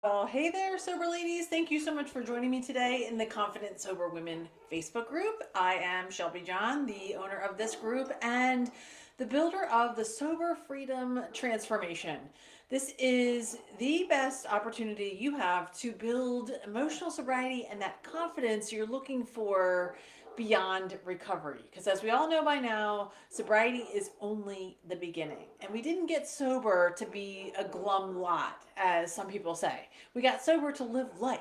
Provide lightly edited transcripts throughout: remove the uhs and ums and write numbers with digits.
Well, hey there, sober ladies. Thank you so much for joining me today in the Confident Sober Women Facebook group. I am Shelby John, the owner of this group and the builder of the Sober Freedom Transformation. This is the best opportunity you have to build emotional sobriety and that confidence you're looking for beyond recovery. Because as we all know by now, sobriety is only the beginning. And we didn't get sober to be a glum lot, as some people say. We got sober to live life,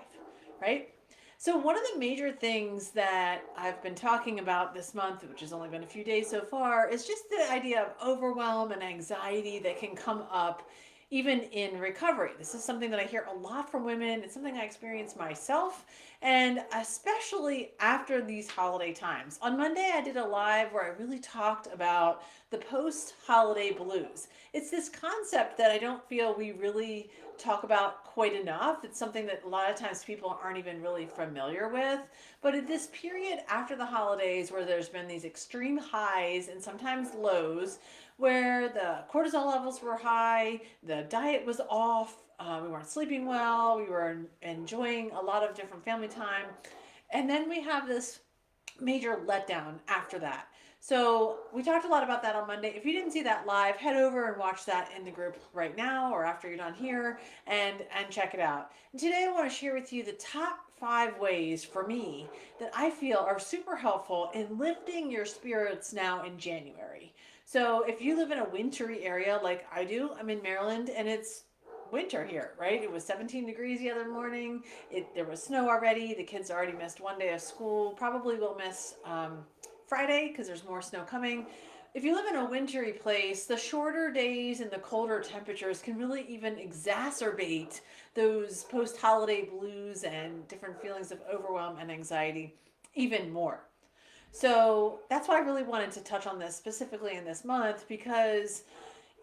right? So, one of the major things that I've been talking about this month, which has only been a few days so far, is just the idea of overwhelm and anxiety that can come up even in recovery. This is something that I hear a lot from women. It's something I experience myself, and especially after these holiday times. On Monday, I did a live where I really talked about the post holiday blues. It's this concept that I don't feel we really talk about quite enough. It's something that a lot of times people aren't even really familiar with. But in this period after the holidays, where there's been these extreme highs and sometimes lows, where the cortisol levels were high, the diet was off, we weren't sleeping well, we were enjoying a lot of different family time. And then we have this major letdown after that. So we talked a lot about that on Monday. If you didn't see that live, head over and watch that in the group right now or after you're done here and check it out. And today I want to share with you the top 5 ways for me that I feel are super helpful in lifting your spirits now in January. So if you live in a wintry area like I do, I'm in Maryland and it's winter here, right? It was 17 degrees the other morning. There was snow already. The kids already missed one day of school. Probably will miss Friday because there's more snow coming. If you live in a wintry place, the shorter days and the colder temperatures can really even exacerbate those post holiday blues and different feelings of overwhelm and anxiety even more. So that's why I really wanted to touch on this specifically in this month, because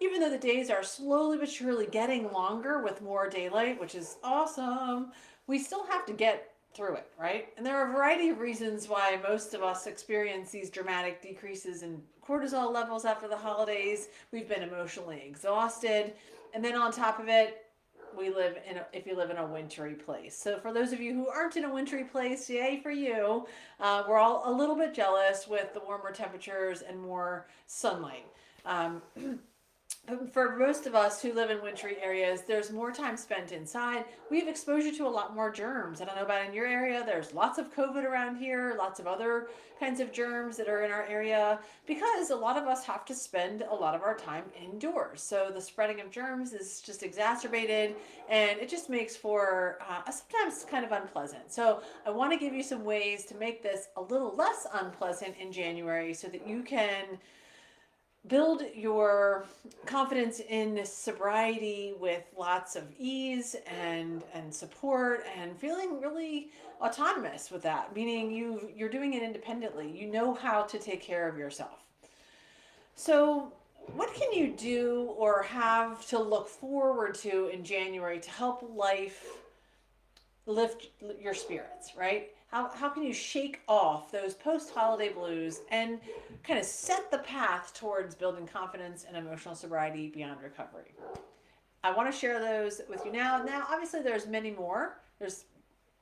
even though the days are slowly but surely getting longer with more daylight, which is awesome, we still have to get through it, right? And there are a variety of reasons why most of us experience these dramatic decreases in cortisol levels after the holidays. We've been emotionally exhausted. And then on top of it, if you live in a wintry place. So for those of you who aren't in a wintry place, yay for you. We're all a little bit jealous with the warmer temperatures and more sunlight. Um, for most of us who live in wintry areas, there's more time spent inside. We have exposure to a lot more germs. I don't know about in your area. There's lots of COVID around here, lots of other kinds of germs that are in our area because a lot of us have to spend a lot of our time indoors. So the spreading of germs is just exacerbated and it just makes for sometimes kind of unpleasant. So I want to give you some ways to make this a little less unpleasant in January so that you can build your confidence in sobriety with lots of ease and support and feeling really autonomous with that, meaning you're doing it independently. You know how to take care of yourself. So what can you do or have to look forward to in January to help life lift your spirits, right? How can you shake off those post holiday blues and kind of set the path towards building confidence and emotional sobriety beyond recovery? I want to share those with you now. Now, obviously, there's many more. There's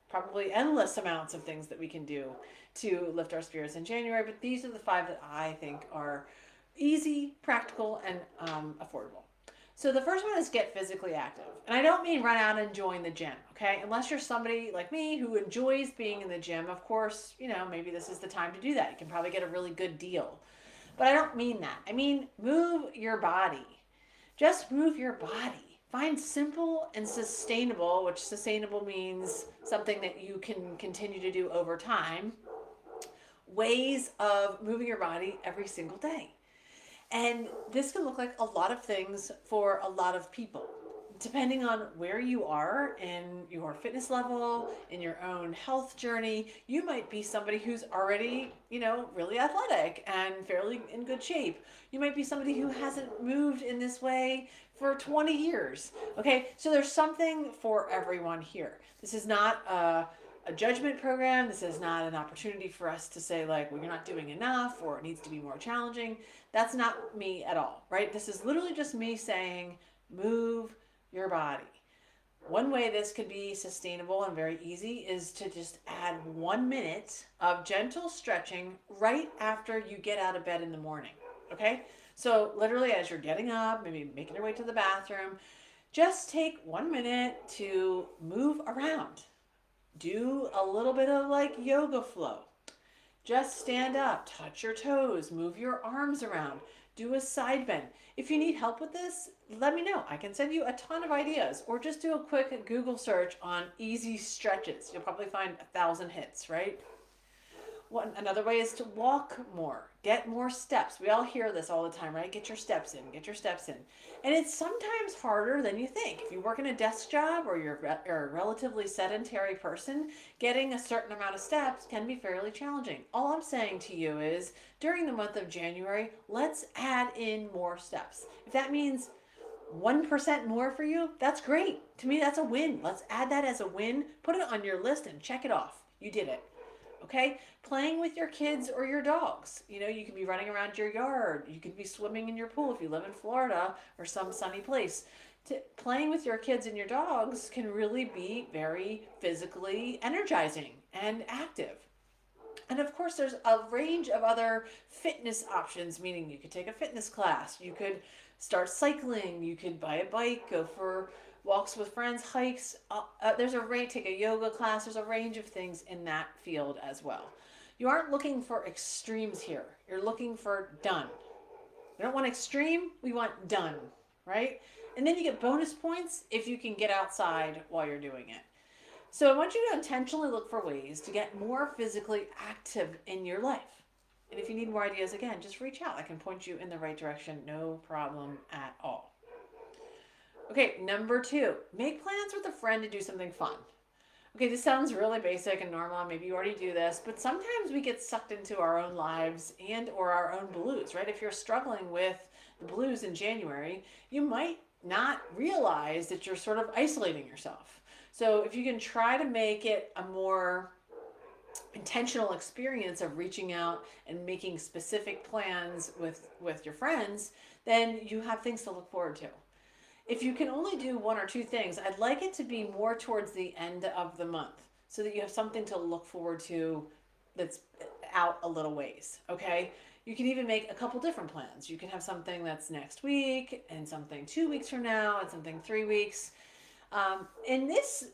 probably endless amounts of things that we can do to lift our spirits in January, but these are the 5 that I think are easy, practical, and affordable. So the first one is get physically active. And I don't mean run out and join the gym, okay? Unless you're somebody like me who enjoys being in the gym, of course, maybe this is the time to do that. You can probably get a really good deal. But I don't mean that. I mean move your body. Just move your body. Find simple and sustainable, which sustainable means something that you can continue to do over time, ways of moving your body every single day. And this can look like a lot of things for a lot of people. Depending on where you are in your fitness level, in your own health journey, you might be somebody who's already, really athletic and fairly in good shape. You might be somebody who hasn't moved in this way for 20 years. Okay, so there's something for everyone here. This is not a judgment program. This is not an opportunity for us to say, like, well, you're not doing enough or it needs to be more challenging. That's not me at all, right? This is literally just me saying, move your body. One way this could be sustainable and very easy is to just add 1 minute of gentle stretching right after you get out of bed in the morning. Okay? So, literally, as you're getting up, maybe making your way to the bathroom, just take 1 minute to move around. Do a little bit of like yoga flow. Just stand up, touch your toes, move your arms around, do a side bend. If you need help with this, let me know. I can send you a ton of ideas, or just do a quick Google search on easy stretches. You'll probably find 1,000 hits, right? Another way is to walk more, get more steps. We all hear this all the time, right? Get your steps in, get your steps in. And it's sometimes harder than you think. If you work in a desk job or you're a relatively sedentary person, getting a certain amount of steps can be fairly challenging. All I'm saying to you is during the month of January, let's add in more steps. If that means 1% more for you, that's great. To me, that's a win. Let's add that as a win. Put it on your list and check it off. You did it. Okay? Playing with your kids or your dogs. You know, you could be running around your yard. You could be swimming in your pool if you live in Florida or some sunny place. Playing with your kids and your dogs can really be very physically energizing and active. And of course, there's a range of other fitness options, meaning you could take a fitness class, you could start cycling, you could buy a bike, go for walks with friends, hikes. There's a range, take a yoga class. There's a range of things in that field as well. You aren't looking for extremes here. You're looking for done. We don't want extreme, we want done, right? And then you get bonus points if you can get outside while you're doing it. So I want you to intentionally look for ways to get more physically active in your life. And if you need more ideas, again, just reach out. I can point you in the right direction, no problem at all. Okay, number 2, make plans with a friend to do something fun. Okay, this sounds really basic and normal. Maybe you already do this, but sometimes we get sucked into our own lives and or our own blues, right? If you're struggling with the blues in January, you might not realize that you're sort of isolating yourself. So if you can try to make it a more intentional experience of reaching out and making specific plans with your friends, then you have things to look forward to. If you can only do 1 or 2 things, I'd like it to be more towards the end of the month so that you have something to look forward to that's out a little ways, okay? You can even make a couple different plans. You can have something that's next week and something 2 weeks from now and something 3 weeks. In this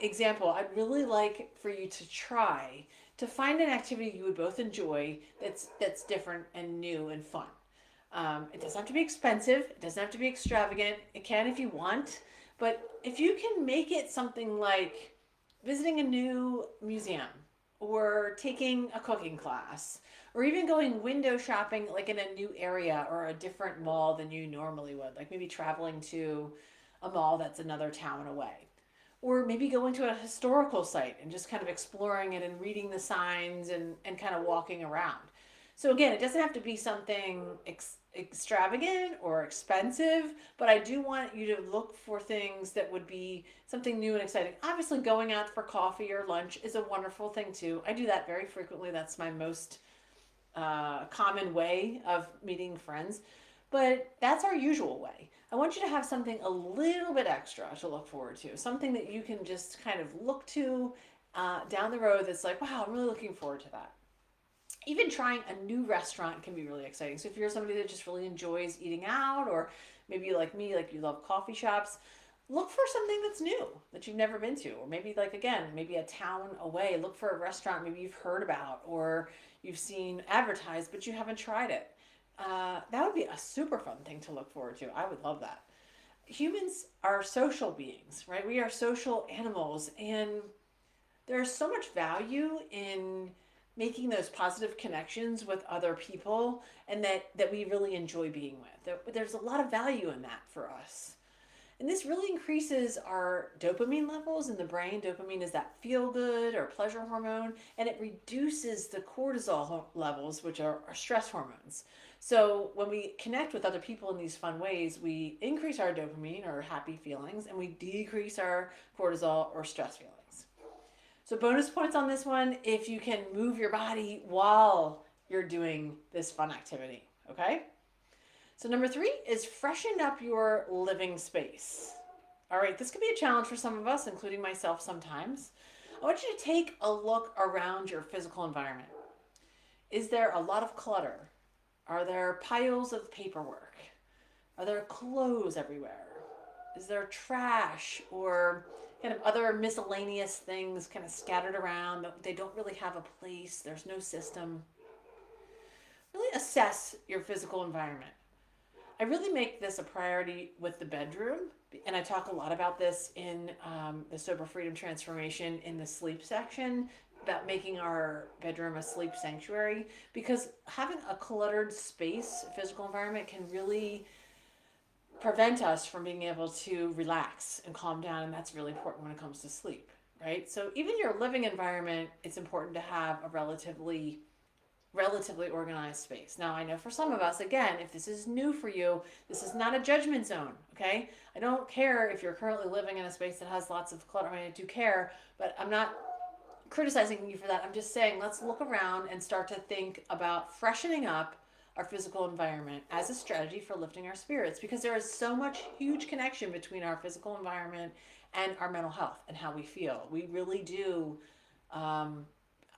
example, I'd really like for you to try to find an activity you would both enjoy that's different and new and fun. It doesn't have to be expensive. It doesn't have to be extravagant. It can if you want. But if you can make it something like visiting a new museum or taking a cooking class or even going window shopping like in a new area or a different mall than you normally would, like maybe traveling to a mall that's another town away. Or maybe going to a historical site and just kind of exploring it and reading the signs and kind of walking around. So again, it doesn't have to be something extravagant or expensive, but I do want you to look for things that would be something new and exciting. Obviously, going out for coffee or lunch is a wonderful thing too. I do that very frequently. That's my most common way of meeting friends, but that's our usual way. I want you to have something a little bit extra to look forward to, something that you can just kind of look to down the road that's like, wow, I'm really looking forward to that. Even trying a new restaurant can be really exciting. So if you're somebody that just really enjoys eating out, or maybe like me, like you love coffee shops, look for something that's new that you've never been to. Or maybe like, again, maybe a town away, look for a restaurant maybe you've heard about or you've seen advertised, but you haven't tried it. That would be a super fun thing to look forward to. I would love that. Humans are social beings, right? We are social animals, and there's so much value in making those positive connections with other people and that we really enjoy being with. There's a lot of value in that for us. And this really increases our dopamine levels in the brain. Dopamine is that feel good or pleasure hormone, and it reduces the cortisol levels, which are our stress hormones. So when we connect with other people in these fun ways, we increase our dopamine or happy feelings, and we decrease our cortisol or stress feelings. So bonus points on this one if you can move your body while you're doing this fun activity, okay? So number 3 is freshen up your living space. All right, this could be a challenge for some of us, including myself sometimes. I want you to take a look around your physical environment. Is there a lot of clutter? Are there piles of paperwork? Are there clothes everywhere? Is there trash or kind of other miscellaneous things kind of scattered around that they don't really have a place? There's no system. Really assess your physical environment. I really make this a priority with the bedroom, and I talk a lot about this in the Sober Freedom Transformation in the sleep section about making our bedroom a sleep sanctuary, because having a cluttered space, physical environment, can really prevent us from being able to relax and calm down, and that's really important when it comes to sleep, right? So even your living environment, it's important to have a relatively organized space. Now, I know for some of us, again, if this is new for you, this is not a judgment zone, okay? I don't care if you're currently living in a space that has lots of clutter. I mean, I do care, but I'm not criticizing you for that. I'm just saying let's look around and start to think about freshening up our physical environment as a strategy for lifting our spirits, because there is so much huge connection between our physical environment and our mental health and how we feel. We really do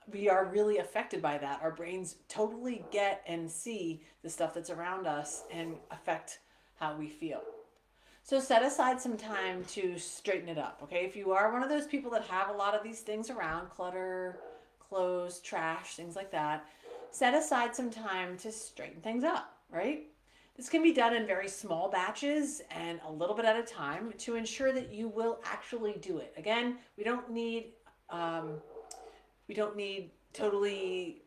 we are really affected by that. Our brains totally get and see the stuff that's around us and affect how we feel. So set aside some time to straighten it up, okay? If you are one of those people that have a lot of these things around, clutter, clothes, trash, things like that, set aside some time to straighten things up, right? This can be done in very small batches and a little bit at a time to ensure that you will actually do it. Again, um, we don't need totally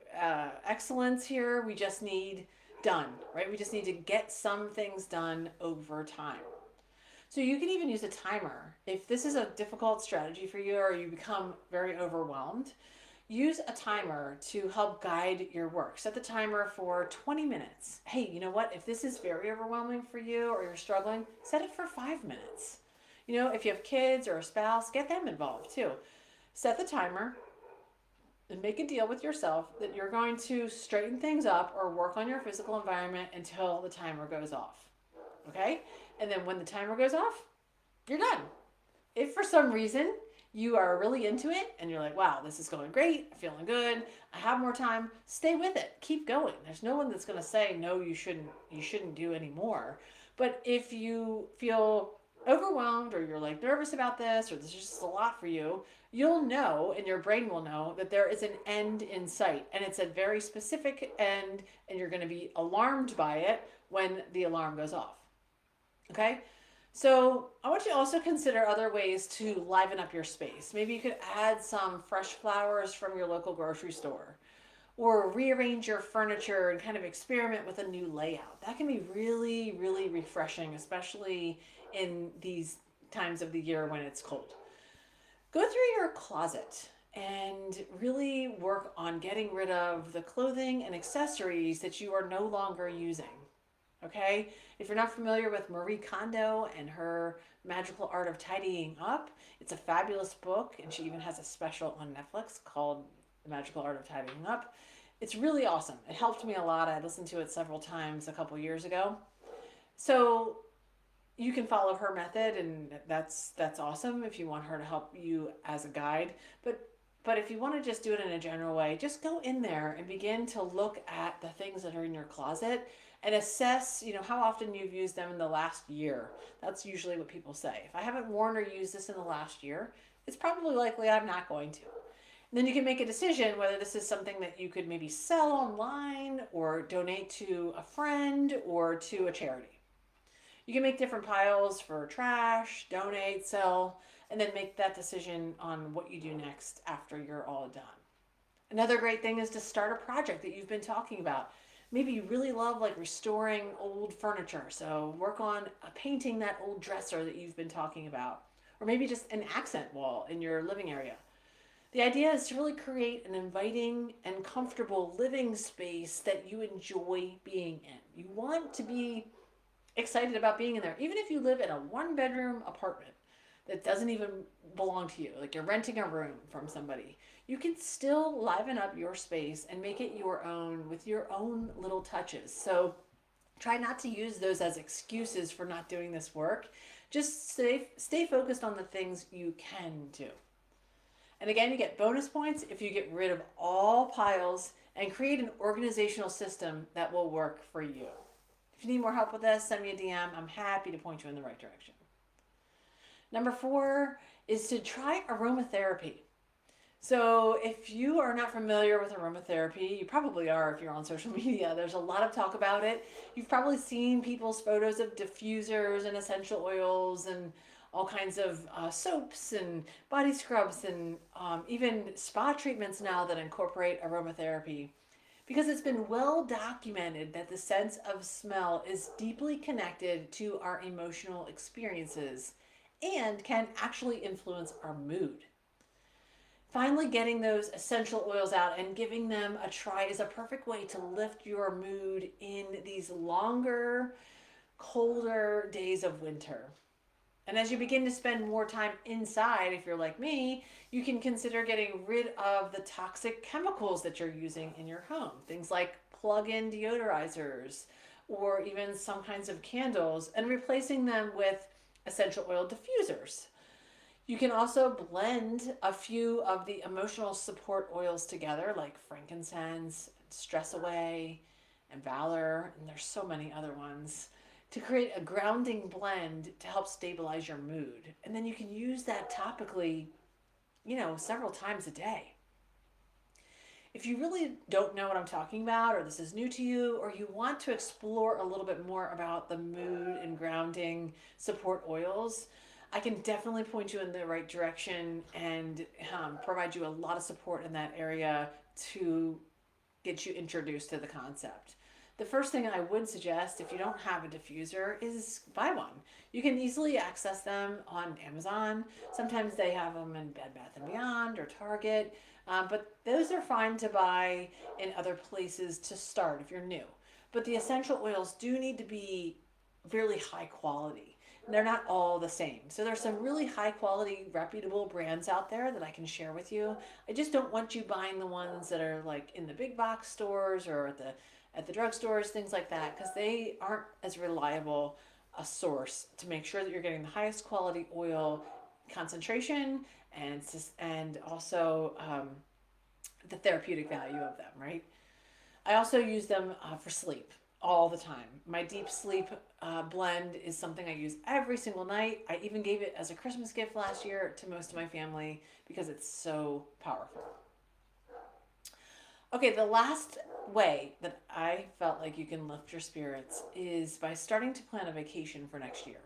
excellence here. We just need done, right? We just need to get some things done over time. So you can even use a timer. If this is a difficult strategy for you or you become very overwhelmed, use a timer to help guide your work. Set the timer for 20 minutes. Hey, you know what? If this is very overwhelming for you or you're struggling, set it for 5 minutes. You know, if you have kids or a spouse, get them involved too. Set the timer and make a deal with yourself that you're going to straighten things up or work on your physical environment until the timer goes off. Okay? And then when the timer goes off, you're done. If for some reason you are really into it and you're like, wow, this is going great, I'm feeling good, I have more time, stay with it. Keep going. There's no one that's going to say no, you shouldn't do any more. But if you feel overwhelmed or you're like nervous about this or this is just a lot for you, you'll know and your brain will know that there is an end in sight, and it's a very specific end, and you're going to be alarmed by it when the alarm goes off. Okay? So I want you to also consider other ways to liven up your space. Maybe you could add some fresh flowers from your local grocery store, or rearrange your furniture and kind of experiment with a new layout. That can be really, really refreshing, especially in these times of the year when it's cold. Go through your closet and really work on getting rid of the clothing and accessories that you are no longer using. Okay? If you're not familiar with Marie Kondo and her Magical Art of Tidying Up, it's a fabulous book, and she even has a special on Netflix called The Magical Art of Tidying Up. It's really awesome. It helped me a lot. I listened to it several times a couple years ago. So you can follow her method, and that's awesome if you want her to help you as a guide. But if you want to just do it in a general way, just go in there and begin to look at the things that are in your closet and assess, how often you've used them in the last year. That's usually what people say. If I haven't worn or used this in the last year, it's probably likely I'm not going to. And then you can make a decision whether this is something that you could maybe sell online or donate to a friend or to a charity. You can make different piles for trash, donate, sell, and then make that decision on what you do next after you're all done. Another great thing is to start a project that you've been talking about. Maybe you really love like restoring old furniture, so work on painting that old dresser that you've been talking about, or maybe just an accent wall in your living area. The idea is to really create an inviting and comfortable living space that you enjoy being in. You want to be excited about being in there, even if you live in a one-bedroom apartment that doesn't even belong to you, like you're renting a room from somebody. You can still liven up your space and make it your own with your own little touches. So try not to use those as excuses for not doing this work. Just stay focused on the things you can do. And again, you get bonus points if you get rid of all piles and create an organizational system that will work for you. If you need more help with this, send me a DM. I'm happy to point you in the right direction. Number 4 is to try aromatherapy. So if you are not familiar with aromatherapy, you probably are if you're on social media. There's a lot of talk about it. You've probably seen people's photos of diffusers and essential oils and all kinds of soaps and body scrubs and even spa treatments now that incorporate aromatherapy. Because it's been well documented that the sense of smell is deeply connected to our emotional experiences and can actually influence our mood. Finally, getting those essential oils out and giving them a try is a perfect way to lift your mood in these longer, colder days of winter. And as you begin to spend more time inside, if you're like me, you can consider getting rid of the toxic chemicals that you're using in your home. Things like plug-in deodorizers or even some kinds of candles, and replacing them with essential oil diffusers. You can also blend a few of the emotional support oils together, like frankincense, stress away, and valor, and there's so many other ones, to create a grounding blend to help stabilize your mood. And then you can use that topically, several times a day. If you really don't know what I'm talking about, or this is new to you, or you want to explore a little bit more about the mood and grounding support oils, I can definitely point you in the right direction and provide you a lot of support in that area to get you introduced to the concept. The first thing I would suggest, if you don't have a diffuser, is buy one. You can easily access them on Amazon. Sometimes they have them in Bed Bath & Beyond or Target, but those are fine to buy in other places to start if you're new. But the essential oils do need to be really high quality. They're not all the same. So there's some really high quality, reputable brands out there that I can share with you. I just don't want you buying the ones that are like in the big box stores or at the drugstores, things like that, because they aren't as reliable a source to make sure that you're getting the highest quality oil concentration and also the therapeutic value of them, right? I also use them for sleep all the time. My deep sleep blend is something I use every single night. I even gave it as a Christmas gift last year to most of my family because it's so powerful. Okay, the last way that I felt like you can lift your spirits is by starting to plan a vacation for next year.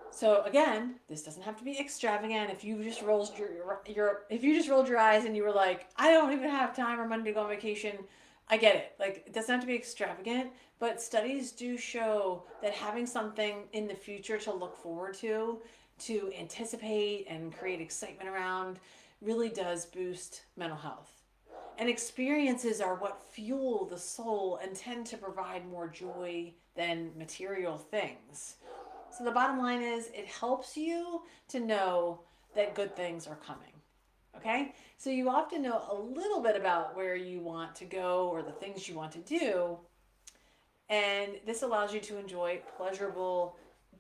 So again, this doesn't have to be extravagant. If you just rolled your eyes and you were like, I don't even have time or money to go on vacation, I get it. Like, it doesn't have to be extravagant, but studies do show that having something in the future to look forward to anticipate and create excitement around, really does boost mental health. And experiences are what fuel the soul and tend to provide more joy than material things. So the bottom line is, it helps you to know that good things are coming. Okay? So you often know a little bit about where you want to go or the things you want to do. And this allows you to enjoy pleasurable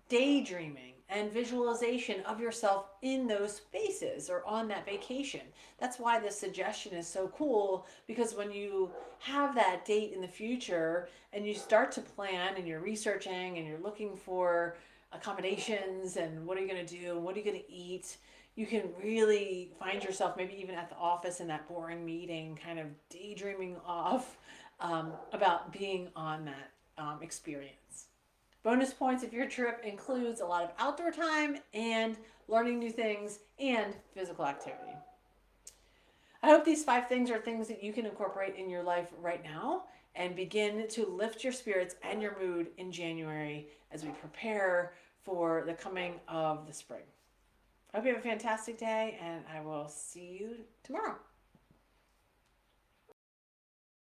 daydreaming and visualization of yourself in those spaces or on that vacation. That's why this suggestion is so cool, because when you have that date in the future and you start to plan and you're researching and you're looking for accommodations and what are you going to do and what are you going to eat, you can really find yourself maybe even at the office in that boring meeting kind of daydreaming off about being on that experience. Bonus points if your trip includes a lot of outdoor time and learning new things and physical activity. I hope these 5 things are things that you can incorporate in your life right now and begin to lift your spirits and your mood in January as we prepare for the coming of the spring. I hope you have a fantastic day, and I will see you tomorrow.